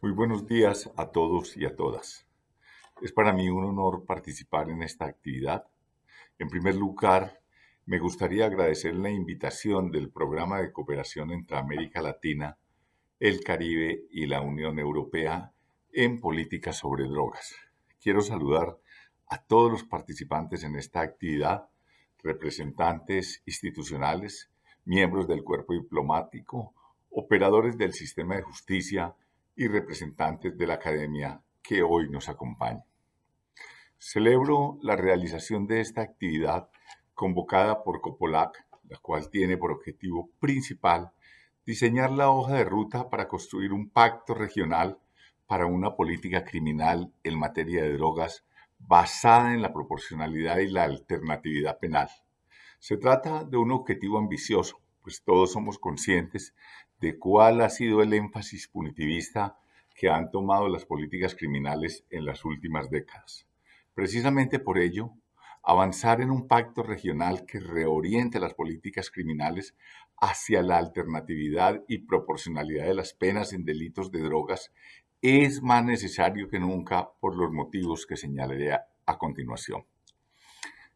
Muy buenos días a todos y a todas. Es para mí un honor participar en esta actividad. En primer lugar, me gustaría agradecer la invitación del Programa de Cooperación entre América Latina, el Caribe y la Unión Europea en políticas sobre drogas. Quiero saludar a todos los participantes en esta actividad, representantes institucionales, miembros del cuerpo diplomático, operadores del sistema de justicia y representantes de la academia que hoy nos acompañan. Celebro la realización de esta actividad convocada por COPOLAC, la cual tiene por objetivo principal diseñar la hoja de ruta para construir un pacto regional para una política criminal en materia de drogas basada en la proporcionalidad y la alternatividad penal. Se trata de un objetivo ambicioso, pues todos somos conscientes de cuál ha sido el énfasis punitivista que han tomado las políticas criminales en las últimas décadas. Precisamente por ello, avanzar en un pacto regional que reoriente las políticas criminales hacia la alternatividad y proporcionalidad de las penas en delitos de drogas es más necesario que nunca por los motivos que señalaré a continuación.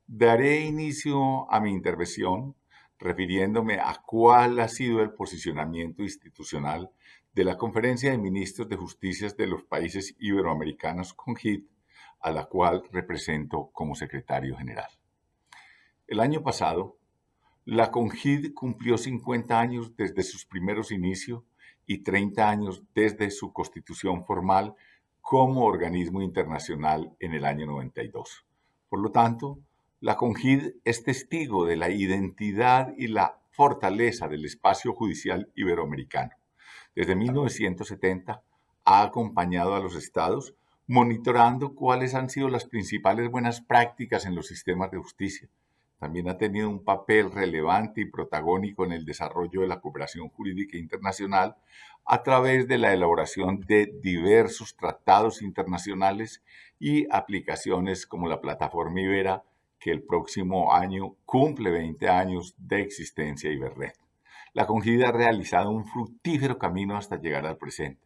Daré inicio a mi intervención refiriéndome a cuál ha sido el posicionamiento institucional de la Conferencia de Ministros de Justicia de los países iberoamericanos CONJID, a la cual represento como secretario general. El año pasado, la CONJID cumplió 50 años desde sus primeros inicios y 30 años desde su constitución formal como organismo internacional en el año 92. Por lo tanto, la CONJID es testigo de la identidad y la fortaleza del espacio judicial iberoamericano. Desde 1970 ha acompañado a los estados monitorando cuáles han sido las principales buenas prácticas en los sistemas de justicia. También ha tenido un papel relevante y protagónico en el desarrollo de la cooperación jurídica internacional a través de la elaboración de diversos tratados internacionales y aplicaciones como la plataforma Ibera, que el próximo año cumple 20 años de existencia Iberred. La CONJID ha realizado un fructífero camino hasta llegar al presente.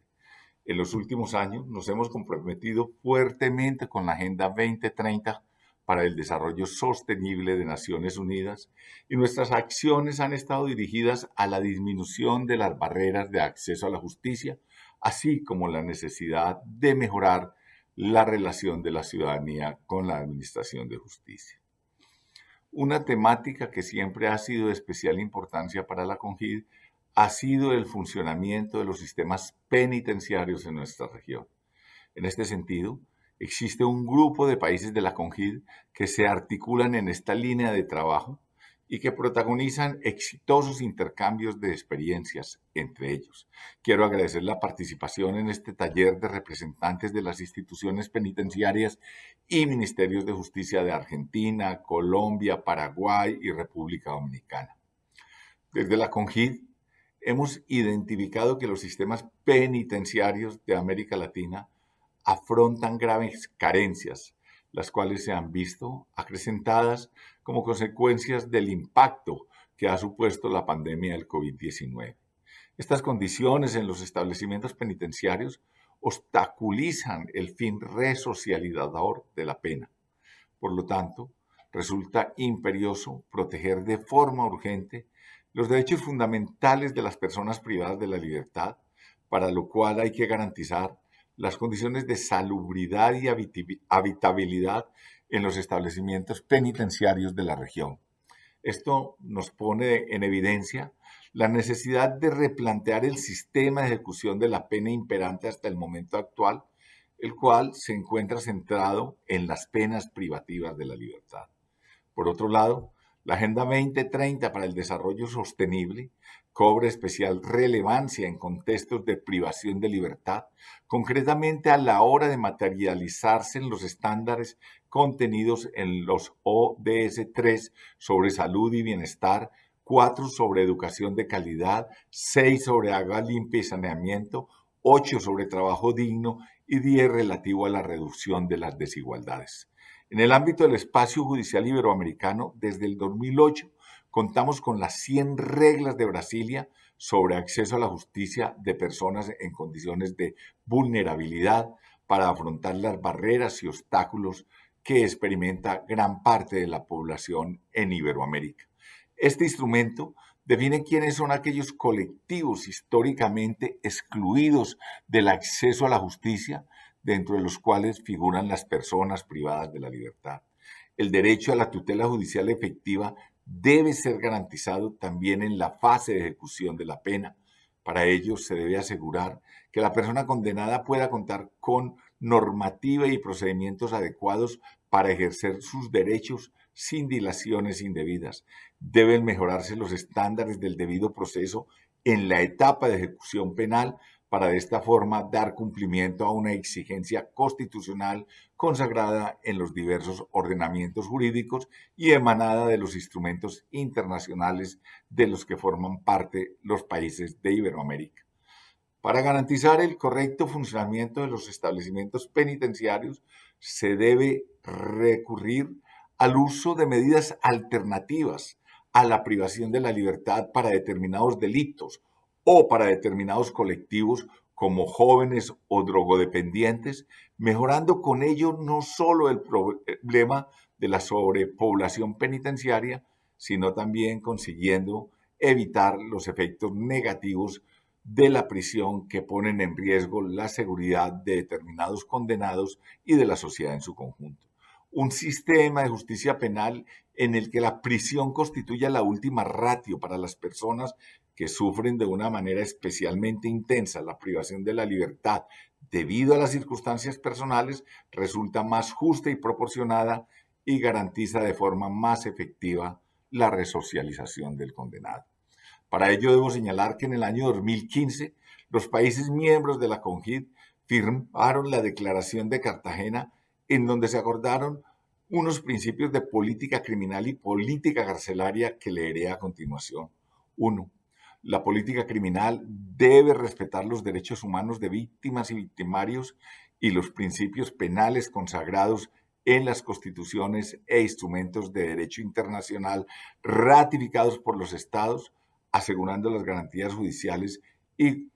En los últimos años nos hemos comprometido fuertemente con la Agenda 2030 para el Desarrollo Sostenible de Naciones Unidas y nuestras acciones han estado dirigidas a la disminución de las barreras de acceso a la justicia, así como la necesidad de mejorar la relación de la ciudadanía con la administración de justicia. Una temática que siempre ha sido de especial importancia para la CONJID ha sido el funcionamiento de los sistemas penitenciarios en nuestra región. En este sentido, existe un grupo de países de la CONJID que se articulan en esta línea de trabajo y que protagonizan exitosos intercambios de experiencias entre ellos. Quiero agradecer la participación en este taller de representantes de las instituciones penitenciarias y ministerios de justicia de Argentina, Colombia, Paraguay y República Dominicana. Desde la CONJID hemos identificado que los sistemas penitenciarios de América Latina afrontan graves carencias, las cuales se han visto acrecentadas como consecuencias del impacto que ha supuesto la pandemia del COVID-19. Estas condiciones en los establecimientos penitenciarios obstaculizan el fin resocializador de la pena. Por lo tanto, resulta imperioso proteger de forma urgente los derechos fundamentales de las personas privadas de la libertad, para lo cual hay que garantizar las condiciones de salubridad y habitabilidad en los establecimientos penitenciarios de la región. Esto nos pone en evidencia la necesidad de replantear el sistema de ejecución de la pena imperante hasta el momento actual, el cual se encuentra centrado en las penas privativas de la libertad. Por otro lado, la Agenda 2030 para el Desarrollo Sostenible cobra especial relevancia en contextos de privación de libertad, concretamente a la hora de materializarse en los estándares contenidos en los ODS 3 sobre salud y bienestar, 4 sobre educación de calidad, 6 sobre agua limpia y saneamiento, 8 sobre trabajo digno y 10 relativo a la reducción de las desigualdades. En el ámbito del espacio judicial iberoamericano, desde el 2008, contamos con las 100 reglas de Brasilia sobre acceso a la justicia de personas en condiciones de vulnerabilidad para afrontar las barreras y obstáculos que experimenta gran parte de la población en Iberoamérica. Este instrumento define quiénes son aquellos colectivos históricamente excluidos del acceso a la justicia, dentro de los cuales figuran las personas privadas de la libertad. El derecho a la tutela judicial efectiva debe ser garantizado también en la fase de ejecución de la pena. Para ello, se debe asegurar que la persona condenada pueda contar con normativa y procedimientos adecuados para ejercer sus derechos sin dilaciones indebidas. Deben mejorarse los estándares del debido proceso en la etapa de ejecución penal para de esta forma dar cumplimiento a una exigencia constitucional consagrada en los diversos ordenamientos jurídicos y emanada de los instrumentos internacionales de los que forman parte los países de Iberoamérica. Para garantizar el correcto funcionamiento de los establecimientos penitenciarios, se debe recurrir al uso de medidas alternativas a la privación de la libertad para determinados delitos o para determinados colectivos como jóvenes o drogodependientes, mejorando con ello no solo el problema de la sobrepoblación penitenciaria, sino también consiguiendo evitar los efectos negativos de la prisión que ponen en riesgo la seguridad de determinados condenados y de la sociedad en su conjunto. Un sistema de justicia penal en el que la prisión constituya la última ratio para las personas que sufren de una manera especialmente intensa la privación de la libertad debido a las circunstancias personales, resulta más justa y proporcionada y garantiza de forma más efectiva la resocialización del condenado. Para ello debo señalar que en el año 2015 los países miembros de la CONJID firmaron la Declaración de Cartagena, en donde se acordaron unos principios de política criminal y política carcelaria que leeré a continuación. 1. La política criminal debe respetar los derechos humanos de víctimas y victimarios y los principios penales consagrados en las constituciones e instrumentos de derecho internacional ratificados por los estados, asegurando las garantías judiciales y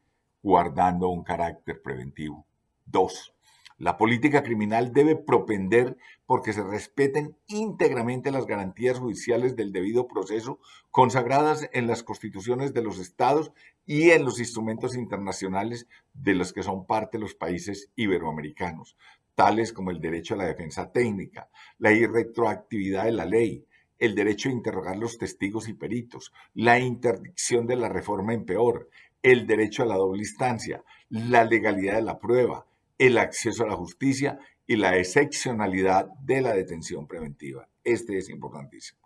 guardando un carácter preventivo. 2. La política criminal debe propender porque se respeten íntegramente las garantías judiciales del debido proceso consagradas en las constituciones de los estados y en los instrumentos internacionales de los que son parte los países iberoamericanos, tales como el derecho a la defensa técnica, la irretroactividad de la ley, el derecho a interrogar los testigos y peritos, la interdicción de la reforma en peor, el derecho a la doble instancia, la legalidad de la prueba, el acceso a la justicia y la excepcionalidad de la detención preventiva. Este es importantísimo.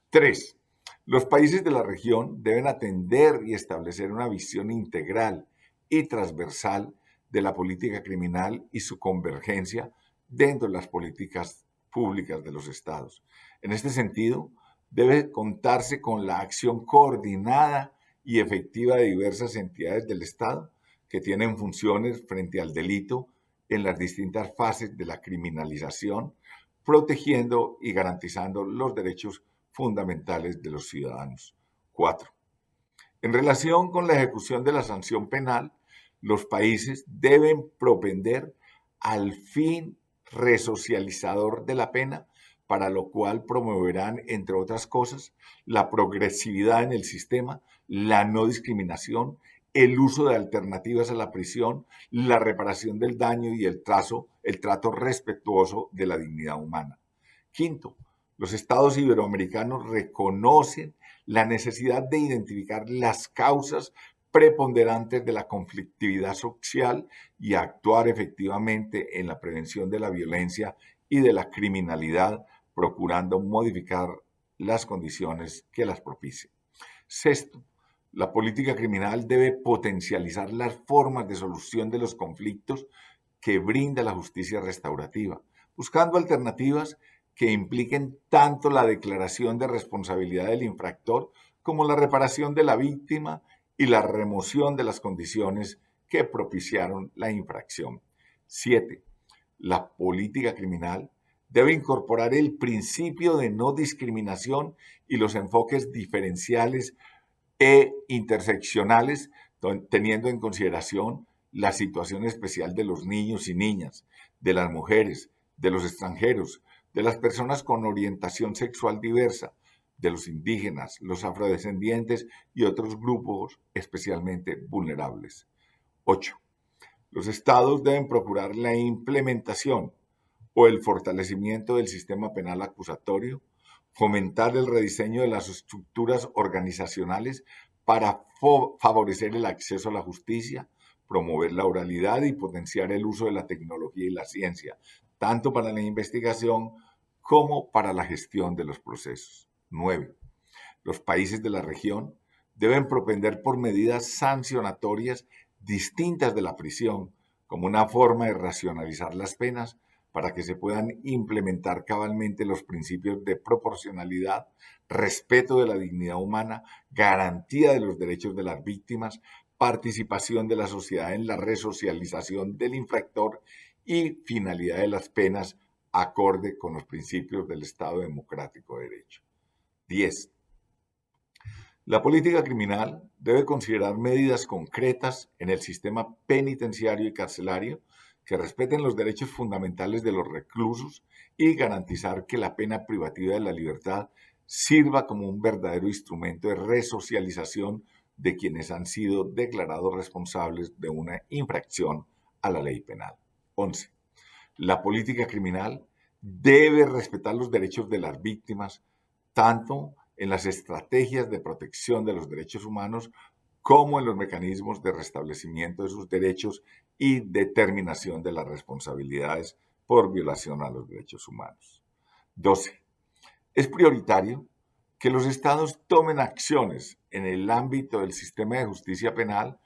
3. Los países de la región deben atender y establecer una visión integral y transversal de la política criminal y su convergencia dentro de las políticas públicas de los estados. En este sentido, debe contarse con la acción coordinada y efectiva de diversas entidades del Estado que tienen funciones frente al delito en las distintas fases de la criminalización, protegiendo y garantizando los derechos fundamentales de los ciudadanos. 4. En relación con la ejecución de la sanción penal, los países deben propender al fin resocializador de la pena, para lo cual promoverán, entre otras cosas, la progresividad en el sistema, la no discriminación, el uso de alternativas a la prisión, la reparación del daño y el trato respetuoso de la dignidad humana. 5. Los estados iberoamericanos reconocen la necesidad de identificar las causas preponderantes de la conflictividad social y actuar efectivamente en la prevención de la violencia y de la criminalidad, procurando modificar las condiciones que las propicien. 6. La política criminal debe potencializar las formas de solución de los conflictos que brinda la justicia restaurativa, buscando alternativas que impliquen tanto la declaración de responsabilidad del infractor como la reparación de la víctima y la remoción de las condiciones que propiciaron la infracción. 7. La política criminal debe incorporar el principio de no discriminación y los enfoques diferenciales e interseccionales, teniendo en consideración la situación especial de los niños y niñas, de las mujeres, de los extranjeros, de las personas con orientación sexual diversa, de los indígenas, los afrodescendientes y otros grupos especialmente vulnerables. 8. Los estados deben procurar la implementación o el fortalecimiento del sistema penal acusatorio, fomentar el rediseño de las estructuras organizacionales para favorecer el acceso a la justicia, promover la oralidad y potenciar el uso de la tecnología y la ciencia, tanto para la investigación como para la gestión de los procesos. 9. Los países de la región deben propender por medidas sancionatorias distintas de la prisión, como una forma de racionalizar las penas para que se puedan implementar cabalmente los principios de proporcionalidad, respeto de la dignidad humana, garantía de los derechos de las víctimas, participación de la sociedad en la resocialización del infractor y finalidad de las penas acorde con los principios del Estado democrático de derecho. 10. La política criminal debe considerar medidas concretas en el sistema penitenciario y carcelario que respeten los derechos fundamentales de los reclusos y garantizar que la pena privativa de la libertad sirva como un verdadero instrumento de resocialización de quienes han sido declarados responsables de una infracción a la ley penal. 11. La política criminal debe respetar los derechos de las víctimas, tanto en las estrategias de protección de los derechos humanos como en los mecanismos de restablecimiento de sus derechos y determinación de las responsabilidades por violación a los derechos humanos. 12. Es prioritario que los estados tomen acciones en el ámbito del sistema de justicia penal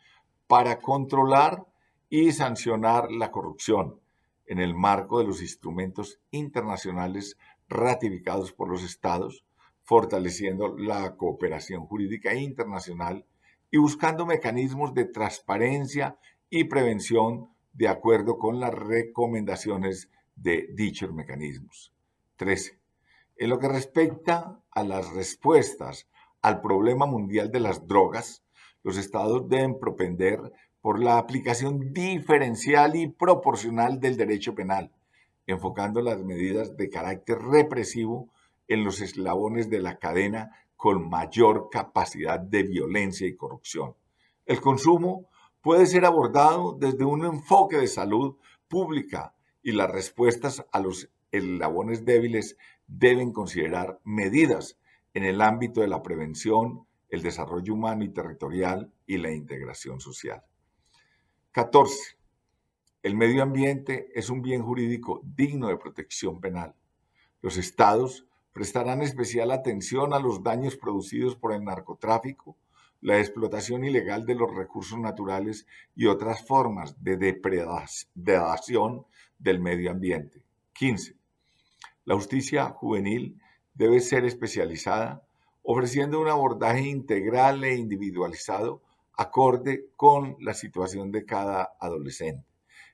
para controlar y sancionar la corrupción en el marco de los instrumentos internacionales ratificados por los estados, fortaleciendo la cooperación jurídica internacional y buscando mecanismos de transparencia y prevención de acuerdo con las recomendaciones de dichos mecanismos. 13. En lo que respecta a las respuestas al problema mundial de las drogas, los estados deben propender por la aplicación diferencial y proporcional del derecho penal, enfocando las medidas de carácter represivo en los eslabones de la cadena con mayor capacidad de violencia y corrupción. El consumo puede ser abordado desde un enfoque de salud pública y las respuestas a los eslabones débiles deben considerar medidas en el ámbito de la prevención, el desarrollo humano y territorial y la integración social. 14. El medio ambiente es un bien jurídico digno de protección penal. Los estados prestarán especial atención a los daños producidos por el narcotráfico, la explotación ilegal de los recursos naturales y otras formas de depredación del medio ambiente. 15. La justicia juvenil debe ser especializada, ofreciendo un abordaje integral e individualizado acorde con la situación de cada adolescente.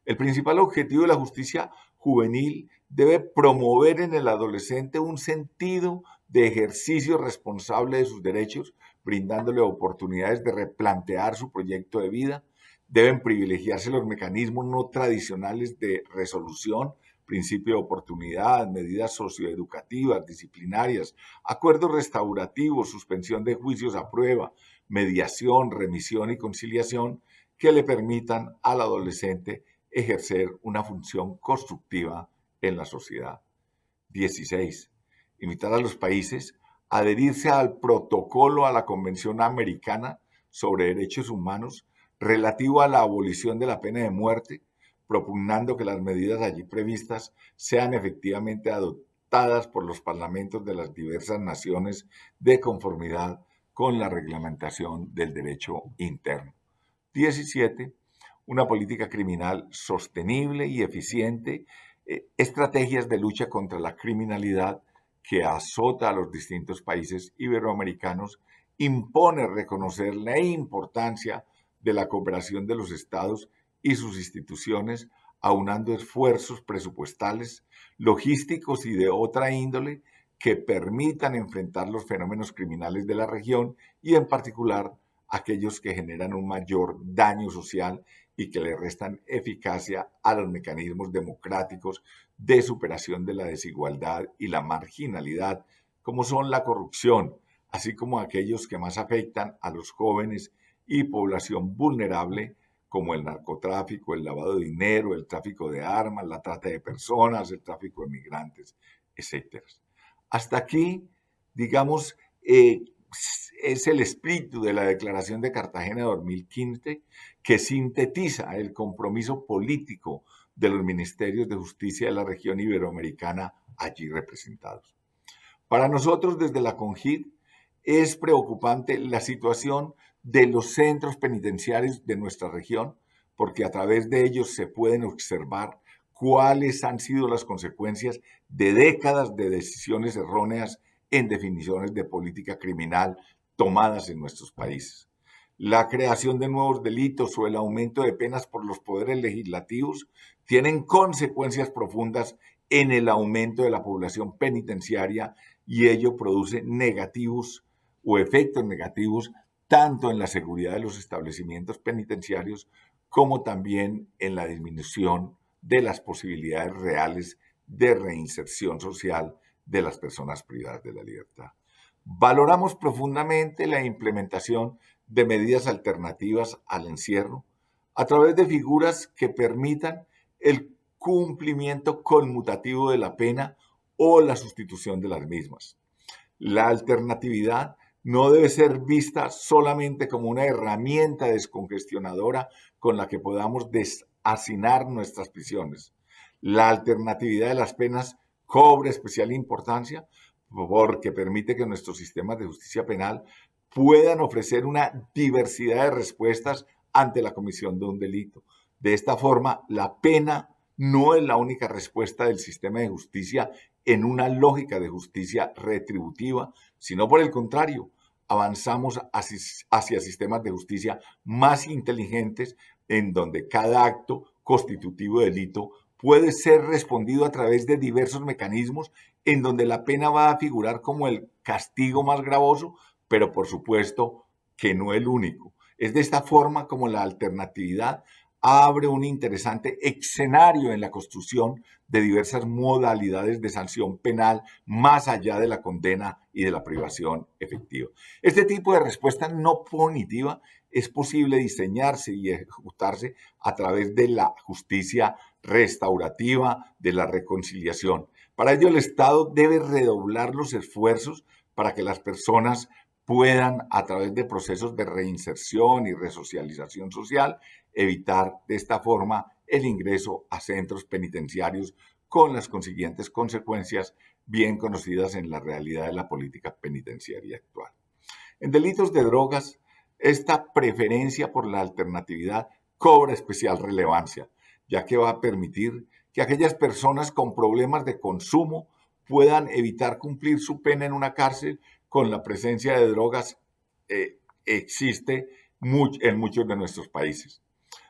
El principal objetivo de la justicia juvenil debe promover en el adolescente un sentido de ejercicio responsable de sus derechos, brindándole oportunidades de replantear su proyecto de vida. Deben privilegiarse los mecanismos no tradicionales de resolución, principio de oportunidad, medidas socioeducativas, disciplinarias, acuerdos restaurativos, suspensión de juicios a prueba, mediación, remisión y conciliación que le permitan al adolescente ejercer una función constructiva en la sociedad. 16. Invitar a los países a adherirse al protocolo a la Convención Americana sobre Derechos Humanos relativo a la abolición de la pena de muerte, propugnando que las medidas allí previstas sean efectivamente adoptadas por los parlamentos de las diversas naciones de conformidad con la reglamentación del derecho interno. 17. Una política criminal sostenible y eficiente, estrategias de lucha contra la criminalidad que azota a los distintos países iberoamericanos, impone reconocer la importancia de la cooperación de los estados y sus instituciones, aunando esfuerzos presupuestales, logísticos y de otra índole que permitan enfrentar los fenómenos criminales de la región y en particular aquellos que generan un mayor daño social y que le restan eficacia a los mecanismos democráticos de superación de la desigualdad y la marginalidad, como son la corrupción, así como aquellos que más afectan a los jóvenes y población vulnerable, como el narcotráfico, el lavado de dinero, el tráfico de armas, la trata de personas, el tráfico de migrantes, etc. Hasta aquí, digamos, es el espíritu de la Declaración de Cartagena de 2015 que sintetiza el compromiso político de los ministerios de justicia de la región iberoamericana allí representados. Para nosotros desde la CONJID es preocupante la situación de los centros penitenciarios de nuestra región, porque a través de ellos se pueden observar cuáles han sido las consecuencias de décadas de decisiones erróneas en definiciones de política criminal tomadas en nuestros países. La creación de nuevos delitos o el aumento de penas por los poderes legislativos tienen consecuencias profundas en el aumento de la población penitenciaria y ello produce negativos o efectos negativos tanto en la seguridad de los establecimientos penitenciarios como también en la disminución de las posibilidades reales de reinserción social de las personas privadas de la libertad. Valoramos profundamente la implementación de medidas alternativas al encierro a través de figuras que permitan el cumplimiento conmutativo de la pena o la sustitución de las mismas. La alternatividad no debe ser vista solamente como una herramienta descongestionadora con la que podamos deshacinar nuestras prisiones. La alternatividad de las penas cobra especial importancia porque permite que nuestros sistemas de justicia penal puedan ofrecer una diversidad de respuestas ante la comisión de un delito. De esta forma, la pena no es la única respuesta del sistema de justicia en una lógica de justicia retributiva, sino por el contrario, avanzamos hacia sistemas de justicia más inteligentes en donde cada acto constitutivo de delito puede ser respondido a través de diversos mecanismos en donde la pena va a figurar como el castigo más gravoso, pero por supuesto que no el único. Es de esta forma como la alternatividad abre un interesante escenario en la construcción de diversas modalidades de sanción penal más allá de la condena y de la privación efectiva. Este tipo de respuesta no punitiva es posible diseñarse y ejecutarse a través de la justicia restaurativa, de la reconciliación. Para ello, el Estado debe redoblar los esfuerzos para que las personas puedan, a través de procesos de reinserción y resocialización social, evitar de esta forma el ingreso a centros penitenciarios con las consiguientes consecuencias bien conocidas en la realidad de la política penitenciaria actual. En delitos de drogas, esta preferencia por la alternatividad cobra especial relevancia, ya que va a permitir que aquellas personas con problemas de consumo puedan evitar cumplir su pena en una cárcel con la presencia de drogas existe en muchos de nuestros países.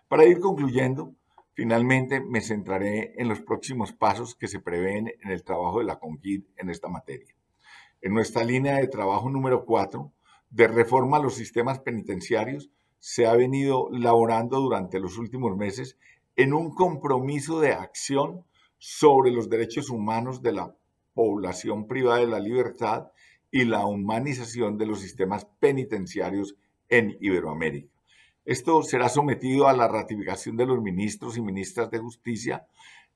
Para ir concluyendo, finalmente me centraré en los próximos pasos que se prevén en el trabajo de la CONJID en esta materia. En nuestra línea de trabajo número 4, de reforma a los sistemas penitenciarios, se ha venido laborando durante los últimos meses en un compromiso de acción sobre los derechos humanos de la población privada de la libertad y la humanización de los sistemas penitenciarios en Iberoamérica. Esto será sometido a la ratificación de los ministros y ministras de justicia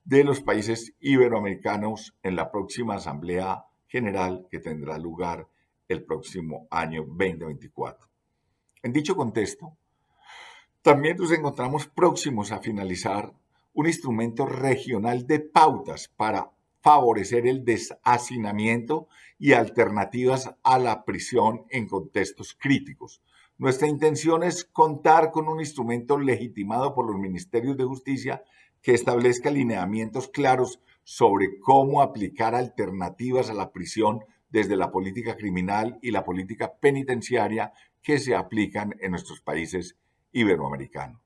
de los países iberoamericanos en la próxima Asamblea General que tendrá lugar el próximo año 2024. En dicho contexto, también nos encontramos próximos a finalizar un instrumento regional de pautas para favorecer el deshacinamiento y alternativas a la prisión en contextos críticos. Nuestra intención es contar con un instrumento legitimado por los ministerios de justicia que establezca lineamientos claros sobre cómo aplicar alternativas a la prisión desde la política criminal y la política penitenciaria que se aplican en nuestros países iberoamericanos.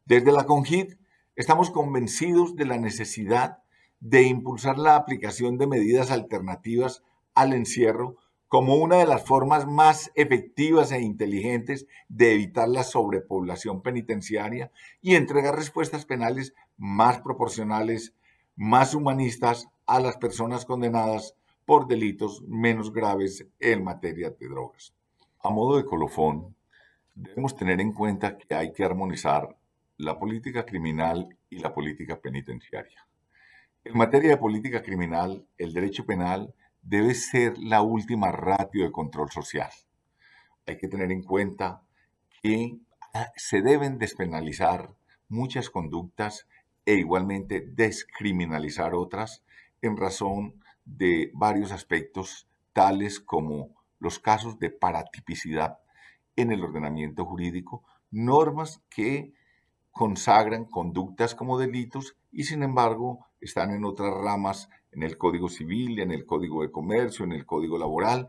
Desde la CONJID Estamos convencidos de la necesidad de impulsar la aplicación de medidas alternativas al encierro como una de las formas más efectivas e inteligentes de evitar la sobrepoblación penitenciaria y entregar respuestas penales más proporcionales, más humanistas a las personas condenadas por delitos menos graves en materia de drogas. A modo de colofón, debemos tener en cuenta que hay que armonizar la política criminal y la política penitenciaria. En materia de política criminal, el derecho penal debe ser la última ratio de control social. Hay que tener en cuenta que se deben despenalizar muchas conductas e igualmente descriminalizar otras en razón de varios aspectos tales como los casos de paratipicidad en el ordenamiento jurídico, normas que consagran conductas como delitos y sin embargo están en otras ramas, en el Código Civil, en el Código de Comercio, en el Código Laboral,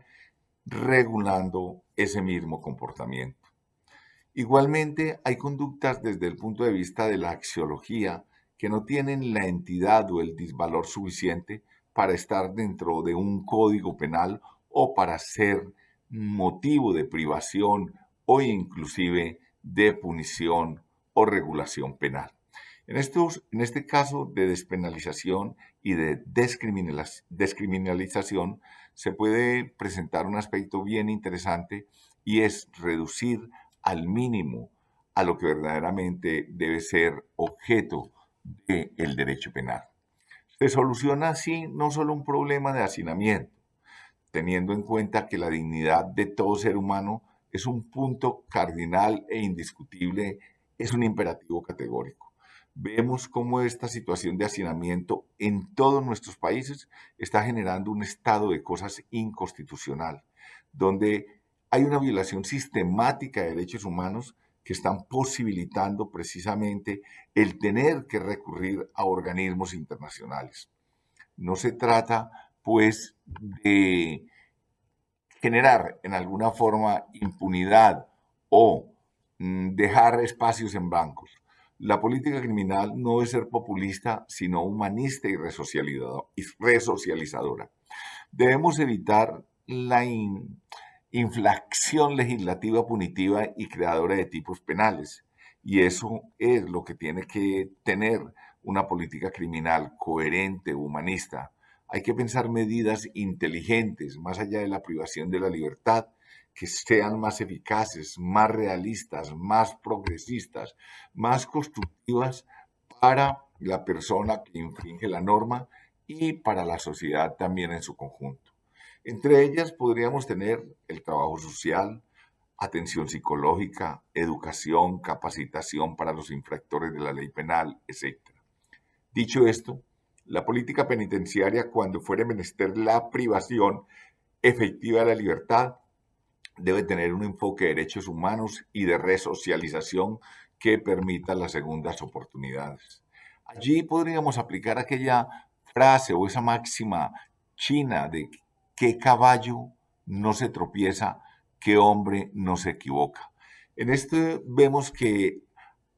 regulando ese mismo comportamiento. Igualmente, hay conductas desde el punto de vista de la axiología que no tienen la entidad o el disvalor suficiente para estar dentro de un código penal o para ser motivo de privación o inclusive de punición o regulación penal. En este caso de despenalización y de descriminalización se puede presentar un aspecto bien interesante y es reducir al mínimo a lo que verdaderamente debe ser objeto del derecho penal. Se soluciona así no solo un problema de hacinamiento, teniendo en cuenta que la dignidad de todo ser humano es un punto cardinal e indiscutible, es un imperativo categórico. Vemos cómo esta situación de hacinamiento en todos nuestros países está generando un estado de cosas inconstitucional, donde hay una violación sistemática de derechos humanos que están posibilitando precisamente el tener que recurrir a organismos internacionales. No se trata, pues, de generar en alguna forma impunidad o dejar espacios en blancos. La política criminal no debe ser populista, sino humanista y resocializadora. Debemos evitar la inflación legislativa punitiva y creadora de tipos penales. Y eso es lo que tiene que tener una política criminal coherente, humanista. Hay que pensar medidas inteligentes, más allá de la privación de la libertad, que sean más eficaces, más realistas, más progresistas, más constructivas para la persona que infringe la norma y para la sociedad también en su conjunto. Entre ellas podríamos tener el trabajo social, atención psicológica, educación, capacitación para los infractores de la ley penal, etc. Dicho esto, la política penitenciaria, cuando fuere menester la privación efectiva de la libertad, debe tener un enfoque de derechos humanos y de resocialización que permita las segundas oportunidades. Allí podríamos aplicar aquella frase o esa máxima china de qué caballo no se tropieza, qué hombre no se equivoca. En esto vemos que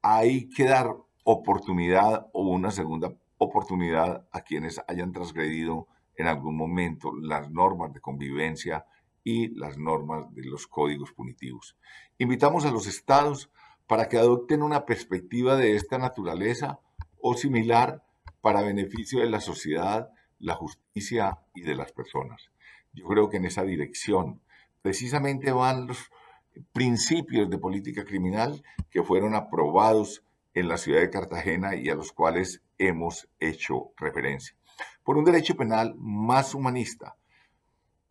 hay que dar oportunidad o una segunda oportunidad a quienes hayan transgredido en algún momento las normas de convivencia y las normas de los códigos punitivos. Invitamos a los estados para que adopten una perspectiva de esta naturaleza o similar para beneficio de la sociedad, la justicia y de las personas. Yo creo que en esa dirección precisamente van los principios de política criminal que fueron aprobados en la ciudad de Cartagena y a los cuales hemos hecho referencia. Por un derecho penal más humanista,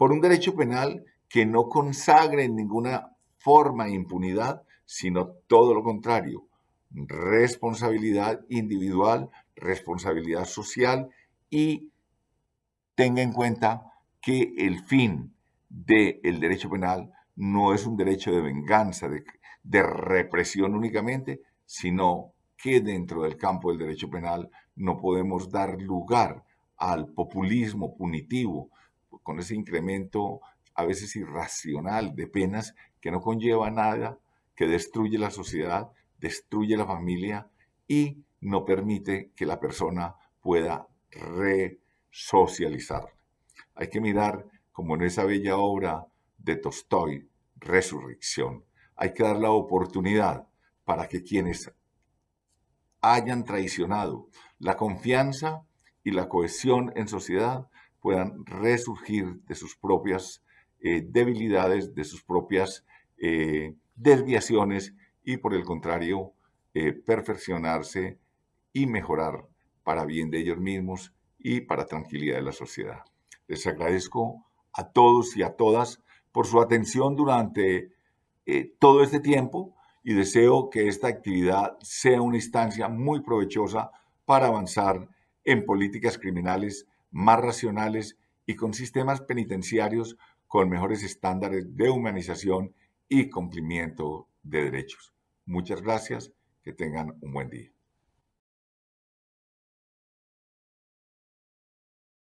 por un derecho penal que no consagre en ninguna forma impunidad, sino todo lo contrario, responsabilidad individual, responsabilidad social y tenga en cuenta que el fin del derecho penal no es un derecho de venganza, de represión únicamente, sino que dentro del campo del derecho penal no podemos dar lugar al populismo punitivo, con ese incremento a veces irracional de penas que no conlleva nada, que destruye la sociedad, destruye la familia y no permite que la persona pueda resocializar. Hay que mirar, como en esa bella obra de Tolstói, Resurrección, hay que dar la oportunidad para que quienes hayan traicionado la confianza y la cohesión en sociedad puedan resurgir de sus propias debilidades, de sus propias desviaciones y por el contrario perfeccionarse y mejorar para bien de ellos mismos y para tranquilidad de la sociedad. Les agradezco a todos y a todas por su atención durante todo este tiempo y deseo que esta actividad sea una instancia muy provechosa para avanzar en políticas criminales más racionales y con sistemas penitenciarios con mejores estándares de humanización y cumplimiento de derechos. Muchas gracias, que tengan un buen día.